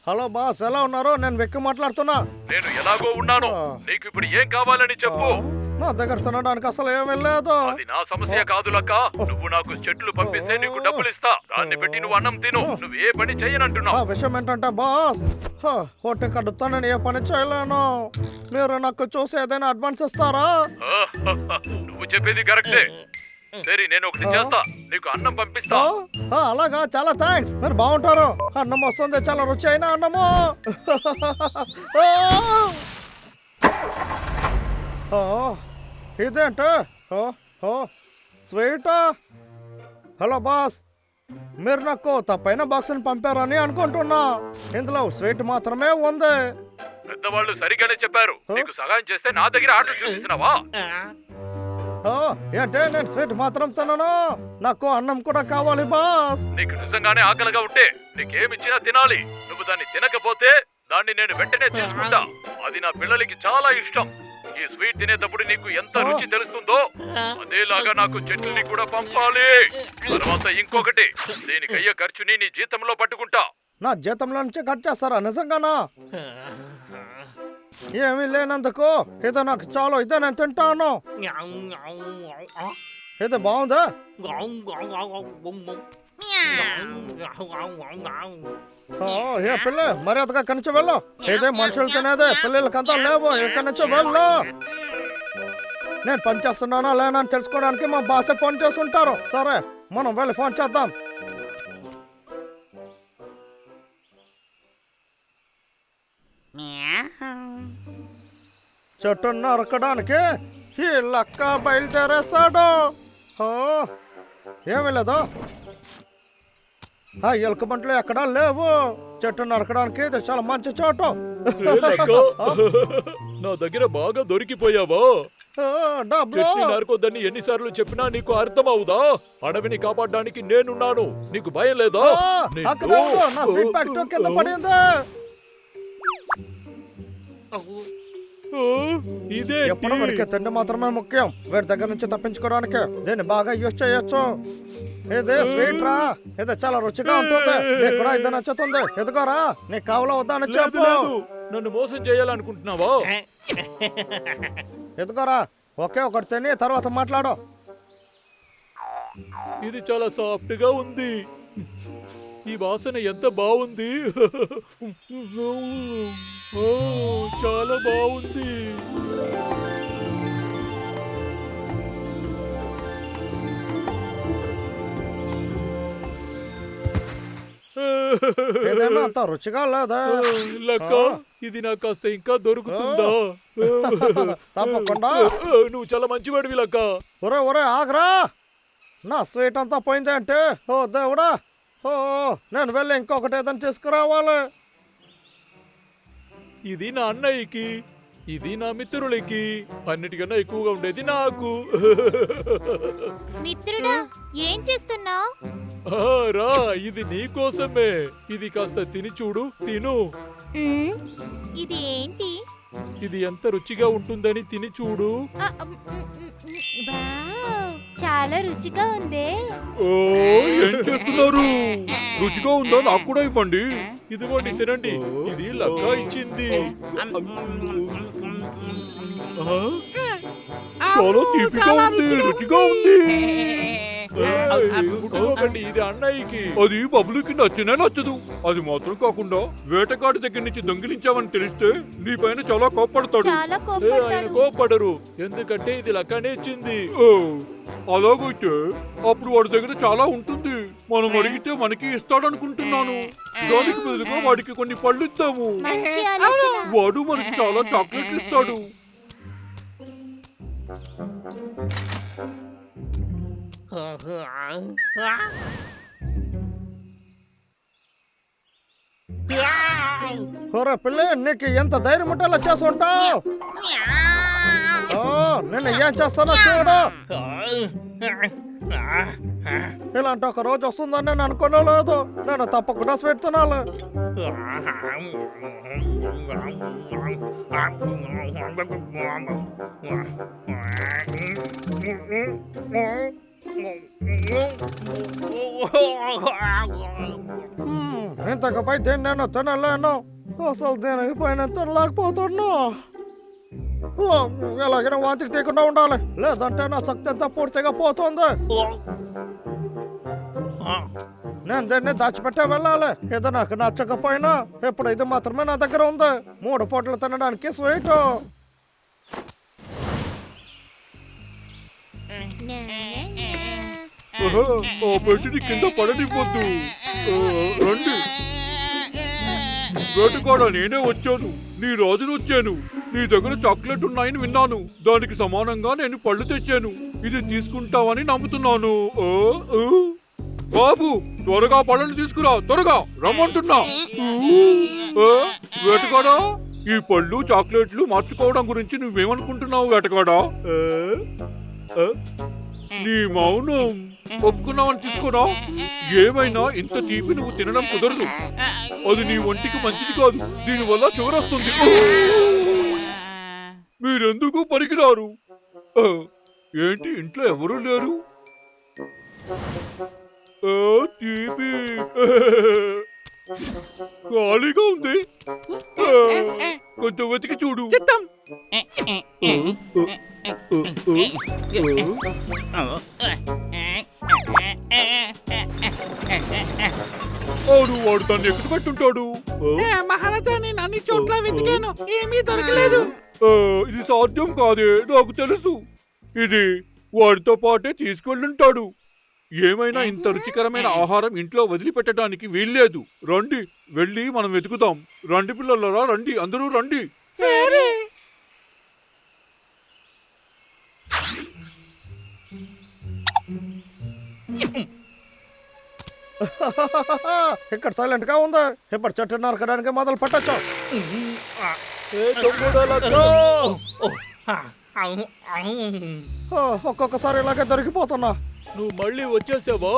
Hello boss, ఎలా ఉన్నారు? నేను వెక్కి మాట్లాడుతున్నా. నేను ఎలాగో ఉన్నాను. నీకు ఇప్పుడు ఏం కావాలని చెప్పు. నా దగ్గర తినడానికి అసలు ఏమీ లేదు. అది నా సమస్య కాదు లక్క. నువ్వు నాకు చెట్లు పంపిస్తే నీకు డబ్బులు ఇస్తా. దాన్ని పెట్టి నువ్వు అన్నం తిను. నువ్వు ఏ పని చేయనంటున్నావు. విషయం ఏంటంటే బాస్, హోటల్ కడుపుతా నేను ఏ పని చేయలేను. మీరు నాకు చూసి ఏదైనా అడ్వాన్స్ ఇస్తారా? నువ్వు చెప్పేది కరెక్టే. సరే, నేను ఒకటి చేస్తా. నీకు అన్నం పంపిస్తా. అలాగా, చాలా థ్యాంక్స్. మీరు బాగుంటారు. అన్నం వస్తుంది, చాలా రుచి అయిన అన్నము. ఇదేంటి స్వీట్? హలో బాస్, మీరు నాకు తప్పైన బాక్స్ని పంపారని అనుకుంటున్నా. ఇందులో స్వీట్ మాత్రమే ఉంది. పెద్దవాళ్ళు సరిగానే చెప్పారు. నీకు సహాయం చేస్తే నా దగ్గర ఆర్డర్ చూపిస్తున్నావా? ఏంటే, నేను స్వీట్ మాత్రం తినను. నాకు అన్నం కూడా కావాలి బాస్. నీకు నిజంగానే ఆకలిగా ఉంటే నీకేమిచ్చినా తినాలి. నువ్వు దాన్ని తినకపోతే దాన్ని నేను వెంటనే తీసుకుంటా. అది నా పిల్లలకి చాలా ఇష్టం. ఈ స్వీట్ తినేటప్పుడు నీకు ఎంత రుచి తెలుస్తుందో అదేలాగా నాకు చెట్లని కూడా పంపాలి. తర్వాత ఇంకొకటి, దీనికయ్యే ఖర్చుని నీ జీతంలో పట్టుకుంటా. నా జీతంలో నుంచి కట్ చేస్తారా? నిజంగానా? ఏమీ లేనందుకు ఇది నాకు చాలా ఇదే నేను తింటాను. ఇది బాగుందా? ఏ పిల్ల, మర్యాదగా కనిచి వెళ్ళు. ఇదే మనుషులు తినేదే, పిల్లలకంతా లేవు. ఇక్కడి నుంచి వెళ్ళు. నేను పని చేస్తున్నానా లేనా అని తెలుసుకోవడానికి మా బాసే ఫోన్ చేస్తుంటారు. సరే, మనం వెళ్ళి ఫోన్ చేద్దాం. చెట్టు నరకడానికి ఈ లక్క బయలుదేరేస్తాడు. ఏమీ లేదు. ఆ ఎలుక బంట్లు ఎక్కడా లేవు. చెట్టు నరకడానికి ఇది చాలా మంచి చోటు. నా దగ్గర బాగా దొరికిపోయావా? డబ్బులు నరకొద్దని ఎన్నిసార్లు చెప్పినా నీకు అర్థం అవుదా? అడవిని కాపాడడానికి నేనున్నాను. నీకు భయం లేదా? నా సీట్ ప్యాక్ కింద పడింది. ఎప్పుడు మనకి తిండి మాత్రమే ముఖ్యం. వీటి దగ్గర నుంచి తప్పించుకోవడానికి దీన్ని బాగా యూజ్ చేయొచ్చు. ఇది స్వీట్ రా, ఇది చాలా రుచిగా ఉంటుంది. నీకు కూడా ఇది నచ్చుతుంది. ఎదుగోరా, నీకు కావాలో వద్దా అని చెప్పు. నన్ను మోసం చేయాలనుకుంటున్నావా? ఎదుగోరా, ఒకే ఒకటి తిని తర్వాత మాట్లాడు. ఇది చాలా సాఫ్ట్ గా ఉంది. ఈ వాసన ఎంత బాగుంది. చాలా బాగుంది. అంత రుచిగా లేదా? ఇది నాకు కాస్త ఇంకా దొరుకుతుందా? తప్పకుండా. నువ్వు చాలా మంచివాడివి లక్క. ఒరే ఆగరా, నా స్వీట్ అంతా పోయింది అంటే. ఓ దేవుడా, నేను వెళ్ళి ఇంకొకటి ఏదైనా తీసుకురావాలి. ఇది నా అన్నయ్యకి, ఇది నా మిత్రులకి, అన్నిటికన్నా ఎక్కువగా ఉండేది నాకు. మిత్రుడా, ఏం చేస్తున్నావు? రా, ఇది నీ కోసమే. ఇది కాస్త తిని చూడు. తిను. ఇది ఏంటి? ఇది ఎంత రుచిగా ఉంటుందని తిని చూడు. చాలా రుచిగా ఉంది. ఏం చేస్తున్నారు? రుచిగా ఉందా? నాకు కూడా ఇవ్వండి. ఇదిగోండి, తినండి. ఇది లక్క ఇచ్చింది. చాలా తీపిగా ఉంది, రుచిగా ఉంది. ఇది అన్నయ్యకి. అది బబులుకి నచ్చినే నచ్చదు. అది మాత్రం కాకుండా వేటగాడి దగ్గర నుంచి దొంగిలించామని తెలిస్తే నీ పైన చాలా కోప్పడతాడు. ఆయన కోప్పడరు, ఎందుకంటే ఇది లక్కనే ఇచ్చింది. అలాగైతే అప్పుడు వాడి దగ్గర చాలా ఉంటుంది. మనం అడిగితే మనకి ఇస్తాడనుకుంటున్నాను. దానికి బదులుగా వాడికి కొన్ని పళ్ళు ఇస్తాము. వాడు మనకి చాలా చాక్లెట్లు ఇస్తాడు. పిల్ల, నీకు ఎంత ధైర్యం ఉంటేలా చేసి ఉంటావు. నేను ఏం చేస్తానో చూడు. ఇలాంటి ఒక రోజు వస్తుందని నేను అనుకోలేదు. నేను తప్పకుండా స్వీట్ తినాలి. ఇంతకపై దీన్ని నేను తినలేను. అసలు దీనికి పైన తినలేకపోతున్నా. ఎలాగైనా వాంతికి తీయకుండా ఉండాలి, లేదంటే నా శక్తి అంతా పూర్తిగా పోతుంది. నేను దీన్ని దాచిపెట్టే వెళ్ళాలి. ఇది నాకు నచ్చకపోయినా ఇప్పుడు ఇది మాత్రమే నా దగ్గర ఉంది. 3 పూటలు తినడానికి స్వీట్. ఆ పెట్టిని కింద పడనివ్వద్దు. రండి వేటగాడ, నేనే వచ్చాను. నీ రాజును వచ్చాను. నీ దగ్గర చాక్లెట్ ఉన్నాయని విన్నాను. దానికి సమానంగా నేను పళ్ళు తెచ్చాను. ఇది తీసుకుంటావని నమ్ముతున్నాను. బాబు, త్వరగా పళ్ళను తీసుకురా, త్వరగా రమ్మంటున్నా. వేటగాడా, ఈ పళ్ళు చాక్లెట్లు మార్చుకోవడం గురించి నువ్వేమనుకుంటున్నావు వేటగాడా? నీ మౌనం ఒప్పుకున్నావని తీసుకోరా. ఏమైనా ఇంత తీపి నువ్వు తినడం కుదరదు. అది నీ ఒంటికి మంచిది కాదు. దీనివల్ల షుగర్ వస్తుంది. మీరెందుకు పనికిరారు? ఏంటి, ఇంట్లో ఎవరూ లేరు? తీపి ఖాళీగా ఉంది. కొంచెం వెతికి చూడు. అవును, వాడు దాన్ని ఎక్కడ పెట్టుంటాడు? మహారాజా, నేను అన్ని చోట్ల వెతికాను, ఏమీ దొరకలేదు. ఇది సాధ్యం కాదే, నాకు తెలుసు. ఇది వాడితో పాటే తీసుకెళ్ళుంటాడు. ఏమైనా ఇంత రుచికరమైన ఆహారం ఇంట్లో వదిలిపెట్టడానికి వీల్లేదు. రండి, వెళ్ళి మనం వెతుకుదాం. రండి పిల్లలరా, రండి, అందరూ రండి. సరే. ఇక్కడ సైలెంట్ గా ఉంది. ఇప్పుడు చెట్టు నరకడానికి మొదలు పెట్టచ్చు. ఒక్కొక్కసారి ఇలాగే దొరికిపోతున్నా. నువ్వు మళ్ళీ వచ్చేసావా?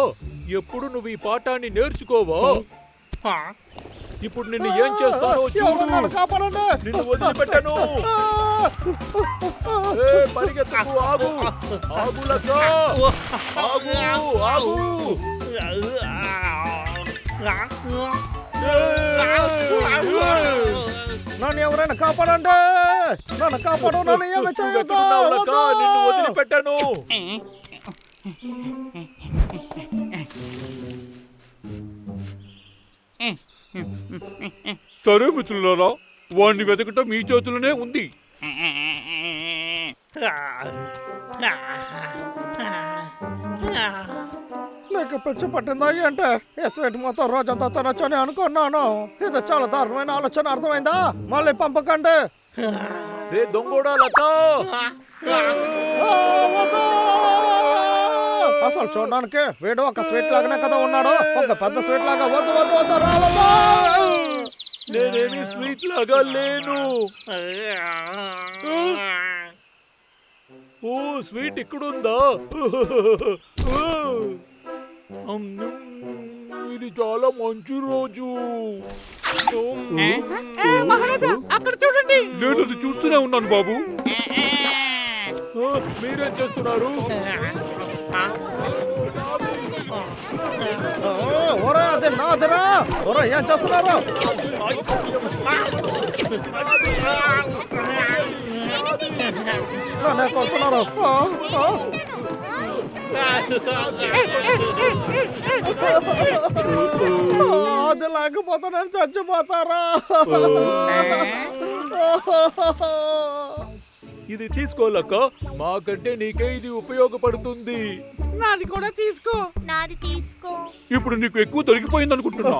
ఎప్పుడు నువ్వు ఈ పాఠాన్ని నేర్చుకోవా? ఇప్పుడు నిన్ను ఏం చేస్తానో చూడు. కాపాడండి, నిన్ను వదిలిపెట్టను. పరిగెత్తకు, ఆగు, ఆగు లక్క, ఆగు, ఆగు. నన్ను ఎవరైనా కాపాడండి, నన్ను కాపాడు, నన్ను ఏమి చేయొద్దు. నిన్ను వదిలిపెట్టను. సరే మిత్రులారా, వాడిని వెతకటం మీ చేతుల్లోనే ఉంది. నీకు పిచ్చి పట్టిందా అంటే ఈ స్వీట్ మొత్తం రోజంతా తినొచ్చని అనుకున్నాను. ఇది చాలా దారుణమైన ఆలోచన, అర్థమైందా? మళ్ళీ పంపకండి. దొంగోడా లత, అసలు చూడడానికి వీడు ఒక స్వీట్ లాగానే కదా ఉన్నాడు. ఒక పెద్ద స్వీట్ లాగా వద్దు వద్దు వద్దు రావద్దు. నేనేమి స్వీట్ లాగా లేను. ఓ, స్వీట్ ఇక్కడుందా? ఇది చాలా మంచి రోజు. మహారాజా, అక్కడ చూడండి. నేను అది చూస్తూనే ఉన్నాను బాబు. మీరేం చేస్తున్నారు? ఒరే, అది నాదిరా. ఒరే, ఏం చేస్తున్నారు? నన్నే కొడుతున్నారు. అది లేకపోతే నేను చచ్చిపోతారా? ఇది తీసుకోలేక, మాకంటే నీకే ఇది ఉపయోగపడుతుంది. నాది కూడా తీసుకో. నాది తీసుకో. ఇప్పుడు నీకు ఎక్కువ దొరికిపోయింది అనుకుంటున్నా.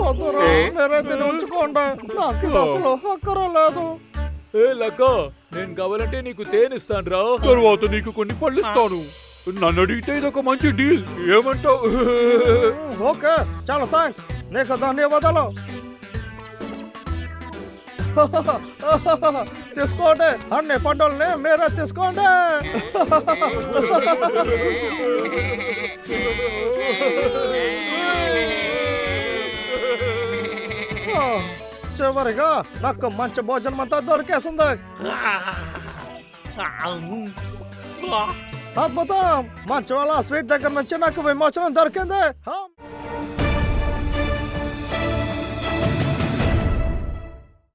వద్దురా, మీరే తిని ఉంచుకోండి, నాకు అసలు అక్కరలేదు. ఏ లక్క, నేను కావాలంటే నీకు తేనిస్తాను రా. తర్వాత నీకు కొన్ని పళ్ళు ఇస్తాను. నన్ను అడిగితే ఇదొక మంచి డీల్. ఏమంటావు? ఓకే, చాలా థ్యాంక్స్. నీకు ధన్యవాదాలు. తీసుకోండి, అన్ని పండుల్ని మీరే తీసుకోండి. చివరిగా నాకు మంచి భోజనం అంతా దొరికేసింది. అద్భుతం మంచి వాళ్ళ స్వీట్ దగ్గర నుంచి నాకు విమోచనం దొరికింది. హా.